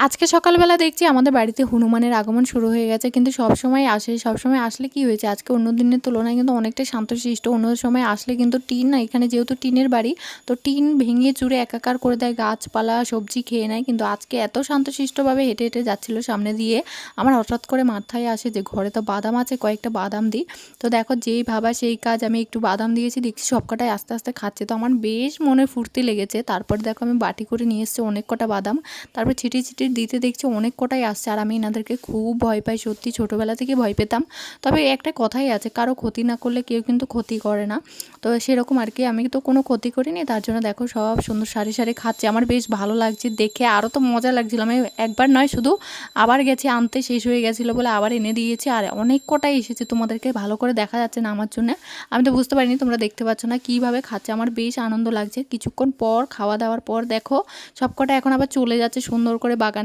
আজকে সকালবেলা দেখছি আমাদের বাড়িতে হনুমানের আগমন শুরু হয়ে গেছে, কিন্তু সবসময় আসে। সবসময় আসলে কি হয়েছে, আজকে অন্য দিনের তুলনায় কিন্তু অনেকটাই শান্তশিষ্ট। অন্য সময় আসলে কিন্তু টিন না, এখানে যেহেতু টিনের বাড়ি, তো টিন ভেঙে চুরে একাকার করে দেয়, গাছপালা সবজি খেয়ে নেয়। কিন্তু আজকে এত শান্তশিষ্টভাবে হেঁটে হেঁটে যাচ্ছিল সামনে দিয়ে, আমার হঠাৎ করে মাথায় আসে যে ঘরে তো বাদাম আছে, কয়েকটা বাদাম দিই। তো দেখো যেই ভাবা সেই কাজ, আমি একটু বাদাম দিয়েছি, দেখছি সবকটাই আস্তে আস্তে খাচ্ছে। তো আমার বেশ মনে ফুর্তি লেগেছে। তারপর দেখো আমি বাটি করে নিয়ে এসেছি অনেক কটা বাদাম, তারপর ছিটিয়ে ছিটিয়ে দিতে দেখছি অনেক কটাই আসছে। আর আমি এনাদেরকে খুব ভয় পাই, সত্যি ছোটোবেলা থেকে ভয় পেতাম। তবে একটা কথাই আছে, কারো ক্ষতি না করলে কেউ কিন্তু ক্ষতি করে না। তো সেরকম আর কি, আমি তো কোনো ক্ষতি করিনি, তার জন্য দেখো সব সুন্দর সারি সারি খাচ্ছে। আমার বেশ ভালো লাগছে দেখে, আরও তো মজা লাগছিল। আমি একবার নয়, শুধু আবার গেছি আনতে, শেষ হয়ে গেছিলো বলে আবার এনে দিয়েছি। আর অনেক কটাই এসেছে, তোমাদেরকে ভালো করে দেখা যাচ্ছে না আমার জন্য, আমি তো বুঝতে পারিনি, তোমরা দেখতে পাচ্ছ না কীভাবে খাচ্ছে। আমার বেশ আনন্দ লাগছে। কিছুক্ষণ পর খাওয়া দাওয়ার পর দেখো সবকটা এখন আবার চলে যাচ্ছে সুন্দর করে বাগান।